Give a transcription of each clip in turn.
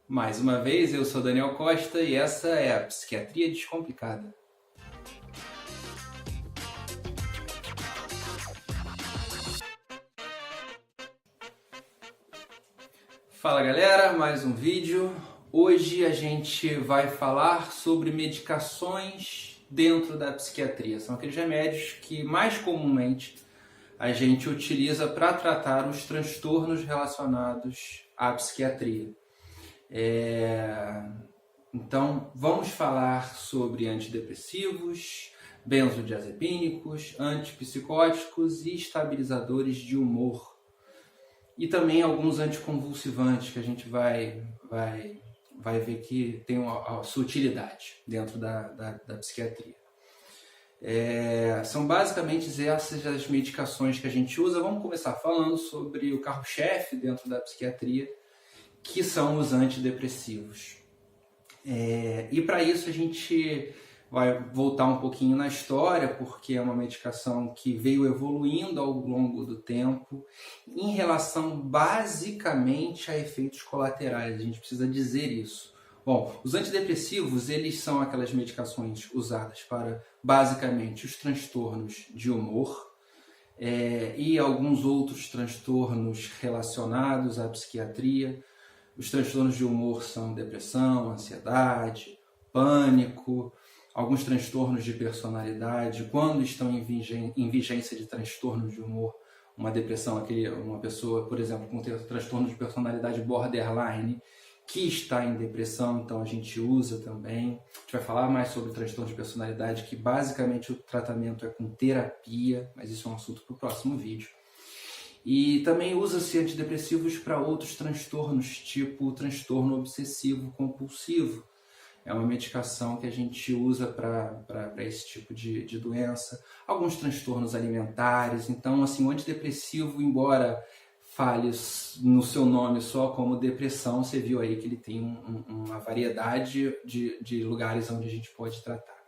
Mais uma vez, eu sou Daniel Costa e essa é a Psiquiatria Descomplicada. Fala galera, mais um vídeo. Hoje a gente vai falar sobre medicações dentro da psiquiatria. São aqueles remédios que mais comumente a gente utiliza para tratar os transtornos relacionados à psiquiatria. Então, vamos falar sobre antidepressivos, benzodiazepínicos, antipsicóticos e estabilizadores de humor. E também alguns anticonvulsivantes que a gente vai ver que tem a sua utilidade dentro da psiquiatria. São basicamente essas as medicações que a gente usa. Vamos começar falando sobre o carro-chefe dentro da psiquiatria, que são os antidepressivos. E para isso a gente vai voltar um pouquinho na história, porque é uma medicação que veio evoluindo ao longo do tempo em relação basicamente a efeitos colaterais. A gente precisa dizer isso. Bom, os antidepressivos, eles são aquelas medicações usadas para basicamente os transtornos de humor e alguns outros transtornos relacionados à psiquiatria. Os transtornos de humor são depressão, ansiedade, pânico, alguns transtornos de personalidade. Quando estão em vigência de transtornos de humor, uma depressão, uma pessoa, por exemplo, com transtorno de personalidade borderline, que está em depressão, então a gente usa também. A gente vai falar mais sobre o transtorno de personalidade, que basicamente o tratamento é com terapia, mas isso é um assunto para o próximo vídeo. E também usa-se antidepressivos para outros transtornos, tipo o transtorno obsessivo compulsivo. É uma medicação que a gente usa para esse tipo de doença. Alguns transtornos alimentares. Então, assim, o antidepressivo, embora fale no seu nome só como depressão, você viu aí que ele tem uma variedade de lugares onde a gente pode tratar.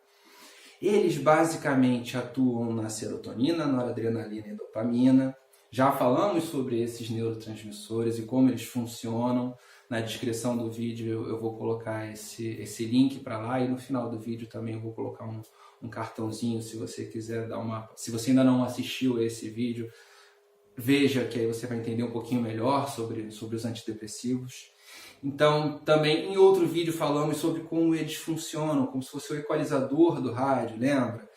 Eles basicamente atuam na serotonina, noradrenalina e dopamina. Já falamos sobre esses neurotransmissores e como eles funcionam. Na descrição do vídeo eu vou colocar esse link para lá, e no final do vídeo também eu vou colocar um cartãozinho se você quiser dar uma... Se você ainda não assistiu esse vídeo, veja, que aí você vai entender um pouquinho melhor sobre os antidepressivos. Então, também em outro vídeo falamos sobre como eles funcionam, como se fosse o equalizador do rádio, lembra?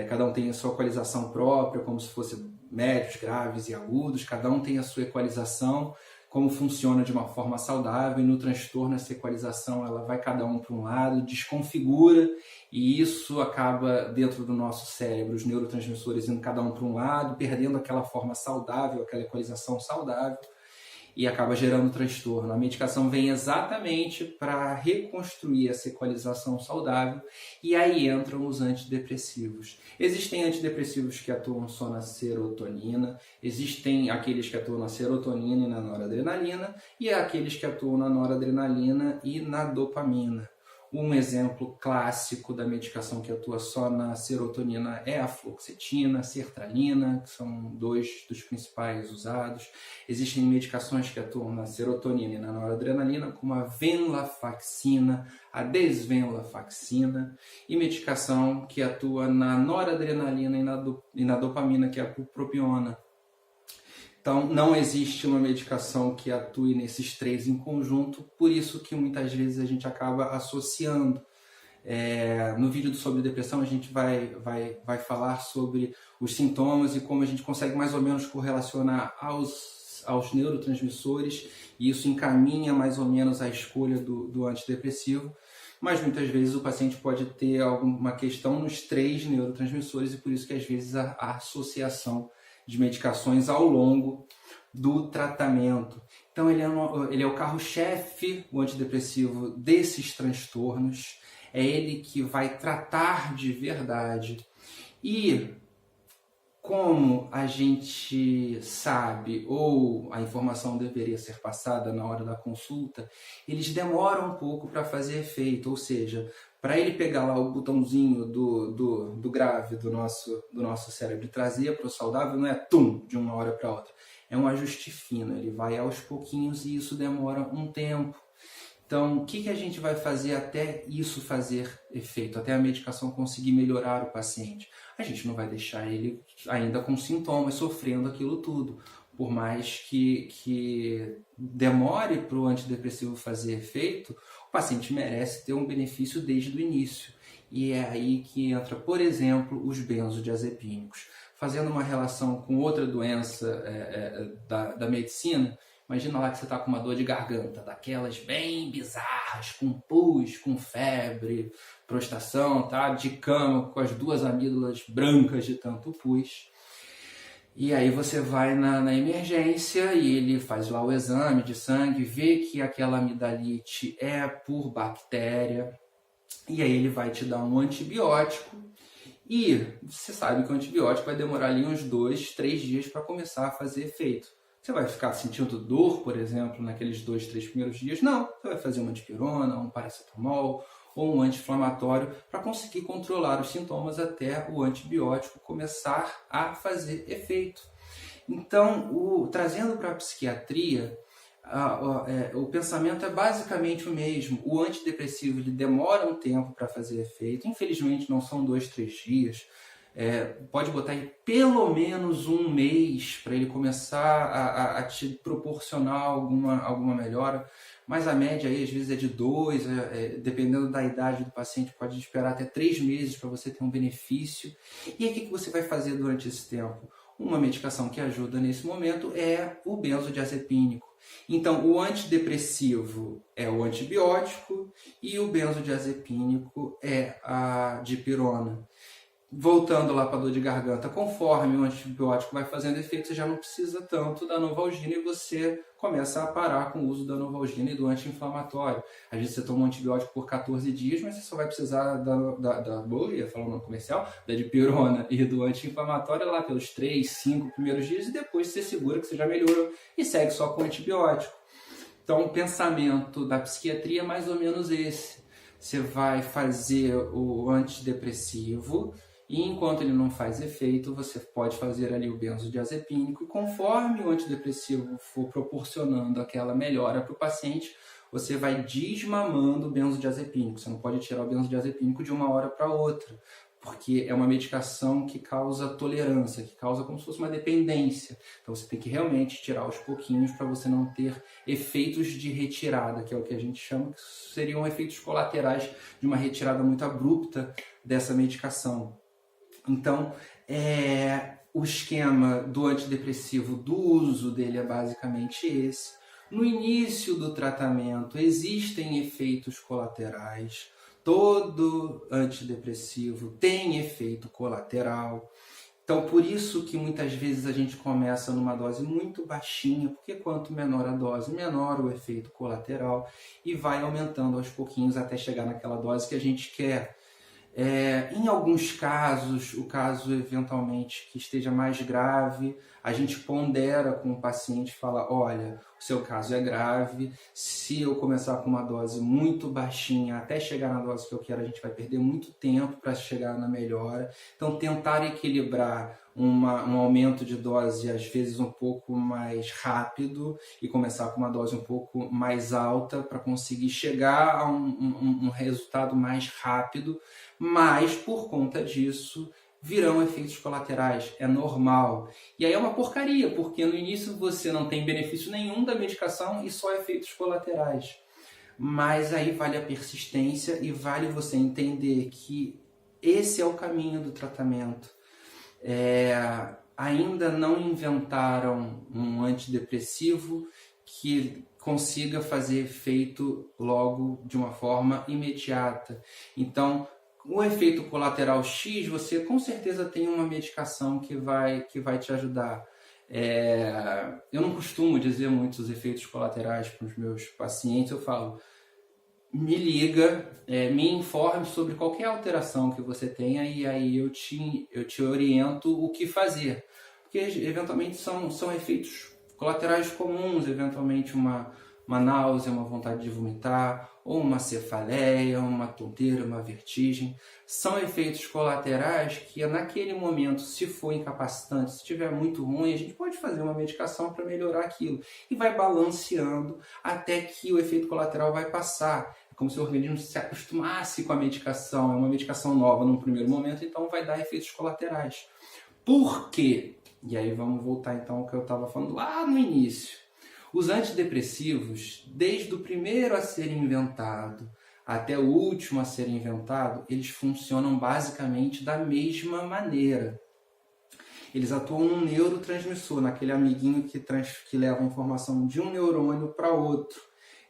Cada um tem a sua equalização própria, como se fosse médios, graves e agudos, cada um tem a sua equalização, como funciona de uma forma saudável. E no transtorno essa equalização ela vai cada um para um lado, desconfigura, e isso acaba dentro do nosso cérebro, os neurotransmissores indo cada um para um lado, perdendo aquela forma saudável, aquela equalização saudável, e acaba gerando transtorno. A medicação vem exatamente para reconstruir essa equalização saudável, e aí entram os antidepressivos. Existem antidepressivos que atuam só na serotonina, existem aqueles que atuam na serotonina e na noradrenalina, e aqueles que atuam na noradrenalina e na dopamina. Um exemplo clássico da medicação que atua só na serotonina é a fluoxetina, a sertralina, que são dois dos principais usados. Existem medicações que atuam na serotonina e na noradrenalina, como a venlafaxina, a desvenlafaxina, e medicação que atua na noradrenalina e na dopamina, que é a bupropiona. Então, não existe uma medicação que atue nesses três em conjunto, por isso que muitas vezes a gente acaba associando. No vídeo sobre depressão a gente vai falar sobre os sintomas e como a gente consegue mais ou menos correlacionar aos neurotransmissores, e isso encaminha mais ou menos a escolha do antidepressivo. Mas muitas vezes o paciente pode ter alguma questão nos três neurotransmissores, e por isso que às vezes a associação de medicações ao longo do tratamento. Então ele é o carro-chefe, o antidepressivo, desses transtornos. É ele que vai tratar de verdade. E como a gente sabe, ou a informação deveria ser passada na hora da consulta, eles demoram um pouco para fazer efeito, ou seja, para ele pegar lá o botãozinho do grave do nosso cérebro e trazer para o saudável, não é tum, de uma hora para outra. É um ajuste fino, ele vai aos pouquinhos e isso demora um tempo. Então, o que a gente vai fazer até isso fazer efeito, até a medicação conseguir melhorar o paciente? A gente não vai deixar ele ainda com sintomas, sofrendo aquilo tudo. Por mais que demore para o antidepressivo fazer efeito, o paciente merece ter um benefício desde o início. E é aí que entra, por exemplo, os benzodiazepínicos. Fazendo uma relação com outra doença da medicina, imagina lá que você está com uma dor de garganta, daquelas bem bizarras, com pus, com febre, prostração, tá? De cama, com as duas amígdalas brancas de tanto pus. E aí você vai na emergência e ele faz lá o exame de sangue, vê que aquela amidalite é por bactéria, e aí ele vai te dar um antibiótico. E você sabe que o antibiótico vai demorar ali uns 2, 3 dias para começar a fazer efeito. Você vai ficar sentindo dor, por exemplo, naqueles 2, 3 primeiros dias? Não, você vai fazer uma dipirona, um paracetamol ou um anti-inflamatório para conseguir controlar os sintomas até o antibiótico começar a fazer efeito. Então, trazendo para a psiquiatria, o pensamento é basicamente o mesmo. O antidepressivo ele demora um tempo para fazer efeito. Infelizmente, não são 2, 3 dias. Pode botar aí pelo menos um mês para ele começar a te proporcionar alguma melhora. Mas a média aí, às vezes é de 2, dependendo da idade do paciente, pode esperar até 3 meses para você ter um benefício. E aí o que você vai fazer durante esse tempo? Uma medicação que ajuda nesse momento é o benzodiazepínico. Então, o antidepressivo é o antibiótico e o benzodiazepínico é a dipirona. Voltando lá para a dor de garganta, conforme o antibiótico vai fazendo efeito, você já não precisa tanto da Novalgina e você começa a parar com o uso da Novalgina e do anti-inflamatório. Às vezes você toma um antibiótico por 14 dias, mas você só vai precisar ia falar o nome comercial, da dipirona e do anti-inflamatório lá pelos 3, 5 primeiros dias e depois você segura que você já melhorou e segue só com o antibiótico. Então o pensamento da psiquiatria é mais ou menos esse. Você vai fazer o antidepressivo, e enquanto ele não faz efeito, você pode fazer ali o benzodiazepínico. E conforme o antidepressivo for proporcionando aquela melhora para o paciente, você vai desmamando o benzodiazepínico. Você não pode tirar o benzodiazepínico de uma hora para outra, porque é uma medicação que causa tolerância, que causa como se fosse uma dependência. Então você tem que realmente tirar aos pouquinhos para você não ter efeitos de retirada, que é o que a gente chama, que seriam efeitos colaterais de uma retirada muito abrupta dessa medicação. Então, o esquema do antidepressivo, do uso dele é basicamente esse. No início do tratamento existem efeitos colaterais. Todo antidepressivo tem efeito colateral. Então, por isso que muitas vezes a gente começa numa dose muito baixinha, porque quanto menor a dose, menor o efeito colateral, e vai aumentando aos pouquinhos até chegar naquela dose que a gente quer. Em alguns casos, o caso eventualmente que esteja mais grave, a gente pondera com o paciente e fala, olha, o seu caso é grave, se eu começar com uma dose muito baixinha até chegar na dose que eu quero, a gente vai perder muito tempo para chegar na melhora. Então tentar equilibrar um aumento de dose às vezes um pouco mais rápido e começar com uma dose um pouco mais alta para conseguir chegar a um resultado mais rápido, mas por conta disso virão efeitos colaterais, é normal. E aí é uma porcaria, porque no início você não tem benefício nenhum da medicação e só efeitos colaterais. Mas aí vale a persistência e vale você entender que esse é o caminho do tratamento. Ainda não inventaram um antidepressivo que consiga fazer efeito logo de uma forma imediata. Então, o efeito colateral X, você com certeza tem uma medicação que vai te ajudar. Eu não costumo dizer muitos os efeitos colaterais para os meus pacientes, eu falo, me liga, me informe sobre qualquer alteração que você tenha e aí eu te oriento o que fazer. Porque eventualmente são efeitos colaterais comuns, eventualmente uma náusea, uma vontade de vomitar, ou uma cefaleia, uma tonteira, uma vertigem. São efeitos colaterais que naquele momento, se for incapacitante, se estiver muito ruim, a gente pode fazer uma medicação para melhorar aquilo. E vai balanceando até que o efeito colateral vai passar. É como se o organismo se acostumasse com a medicação. É uma medicação nova no primeiro momento, então vai dar efeitos colaterais. Por quê? E aí vamos voltar então ao que eu estava falando lá no início. Os antidepressivos, desde o primeiro a ser inventado até o último a ser inventado, eles funcionam basicamente da mesma maneira. Eles atuam num neurotransmissor, naquele amiguinho que leva a informação de um neurônio para outro,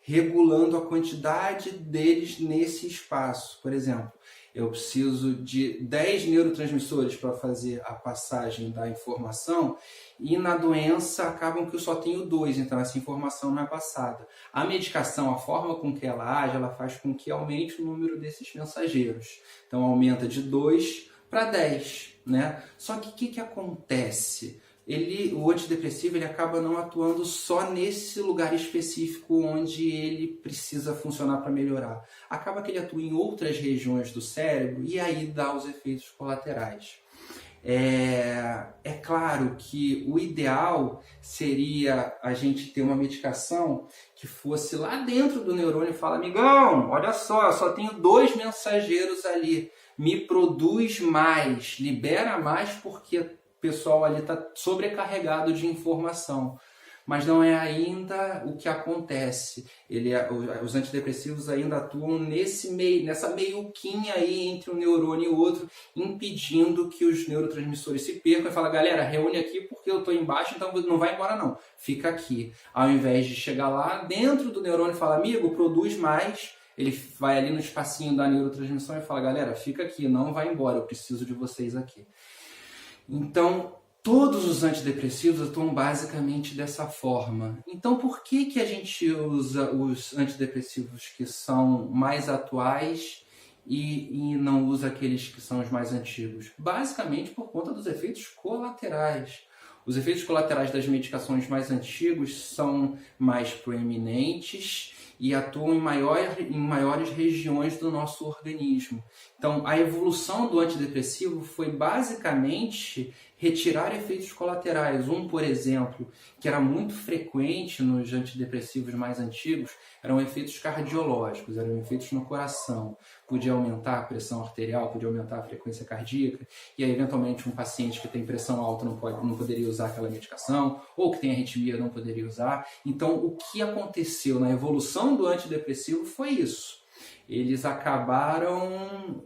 regulando a quantidade deles nesse espaço. Por exemplo, eu preciso de 10 neurotransmissores para fazer a passagem da informação e na doença acabam que eu só tenho 2, então essa informação não é passada. A medicação, a forma com que ela age, ela faz com que aumente o número desses mensageiros. Então aumenta de 2 para 10, né? Só que o que acontece? O antidepressivo ele acaba não atuando só nesse lugar específico onde ele precisa funcionar para melhorar. Acaba que ele atua em outras regiões do cérebro e aí dá os efeitos colaterais. É claro que o ideal seria a gente ter uma medicação que fosse lá dentro do neurônio e fala: amigão, olha só, eu só tenho 2 mensageiros ali, me produz mais, libera mais porque o pessoal ali está sobrecarregado de informação. Mas não é ainda o que acontece. Os antidepressivos ainda atuam nessa meiuquinha aí entre um neurônio e o outro, impedindo que os neurotransmissores se percam e falam: galera, reúne aqui porque eu estou embaixo, então não vai embora não, fica aqui. Ao invés de chegar lá dentro do neurônio e falar: amigo, produz mais, ele vai ali no espacinho da neurotransmissão e fala: galera, fica aqui, não vai embora, eu preciso de vocês aqui. Então, todos os antidepressivos atuam basicamente dessa forma. Então, por que a gente usa os antidepressivos que são mais atuais e não usa aqueles que são os mais antigos? Basicamente por conta dos efeitos colaterais. Os efeitos colaterais das medicações mais antigos são mais proeminentes e atuam em maiores regiões do nosso organismo. Então, a evolução do antidepressivo foi basicamente retirar efeitos colaterais. Por exemplo, que era muito frequente nos antidepressivos mais antigos, eram efeitos cardiológicos, eram efeitos no coração. Podia aumentar a pressão arterial, podia aumentar a frequência cardíaca, e aí, eventualmente, um paciente que tem pressão alta não poderia usar aquela medicação, ou que tem arritmia não poderia usar. Então, o que aconteceu na evolução do antidepressivo foi isso. Eles acabaram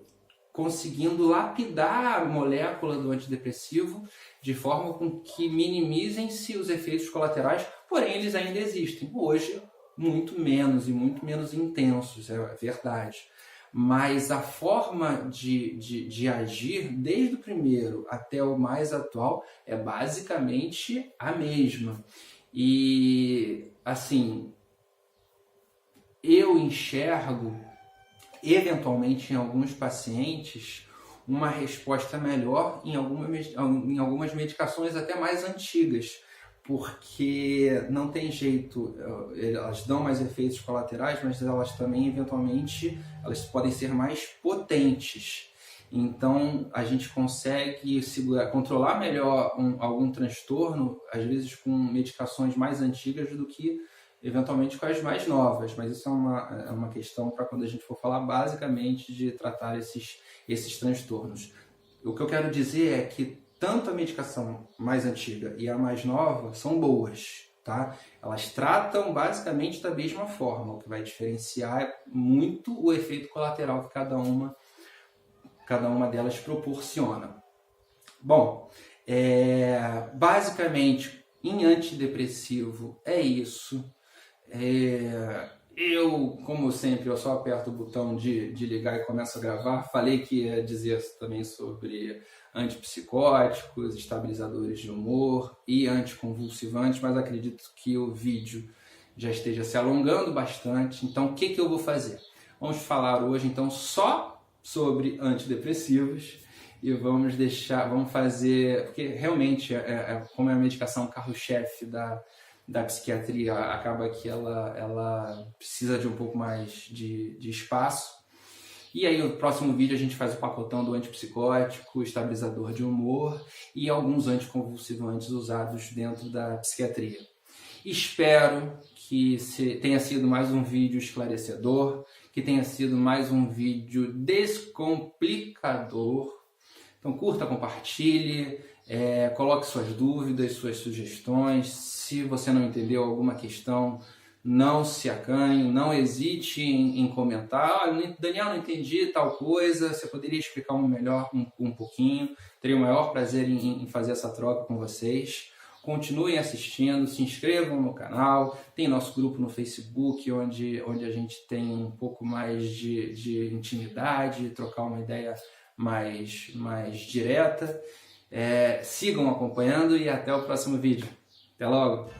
conseguindo lapidar a molécula do antidepressivo de forma com que minimizem-se os efeitos colaterais, porém eles ainda existem. Hoje, muito menos e muito menos intensos, é verdade. Mas a forma de agir, desde o primeiro até o mais atual, é basicamente a mesma. E, assim, eu enxergo, eventualmente em alguns pacientes, uma resposta melhor em algumas medicações até mais antigas, porque não tem jeito, elas dão mais efeitos colaterais, mas elas também, eventualmente, elas podem ser mais potentes. Então, a gente consegue controlar melhor algum transtorno, às vezes com medicações mais antigas do que eventualmente com as mais novas, mas isso é uma questão para quando a gente for falar basicamente de tratar esses transtornos. O que eu quero dizer é que tanto a medicação mais antiga e a mais nova são boas, tá? Elas tratam basicamente da mesma forma, o que vai diferenciar é muito o efeito colateral que cada uma delas proporciona. Bom, basicamente em antidepressivo é isso. Como sempre, eu só aperto o botão de ligar e começo a gravar. Falei que ia dizer também sobre antipsicóticos, estabilizadores de humor e anticonvulsivantes, mas acredito que o vídeo já esteja se alongando bastante. Então, o que eu vou fazer? Vamos falar hoje, então, só sobre antidepressivos e vamos fazer, porque realmente como é a medicação carro-chefe da psiquiatria acaba que ela precisa de um pouco mais de espaço. E aí no próximo vídeo a gente faz o pacotão do antipsicótico, estabilizador de humor e alguns anticonvulsivantes usados dentro da psiquiatria. Espero que tenha sido mais um vídeo esclarecedor, que tenha sido mais um vídeo descomplicador. Então curta, compartilhe, coloque suas dúvidas, suas sugestões. Se você não entendeu alguma questão, não se acanhe, não hesite em comentar. Daniel, não entendi tal coisa, você poderia explicar melhor um pouquinho? Teria o maior prazer em fazer essa troca com vocês. Continuem assistindo, se inscrevam no canal, tem nosso grupo no Facebook, onde a gente tem um pouco mais de intimidade, trocar uma ideia mais direta. Sigam acompanhando e até o próximo vídeo. Até logo!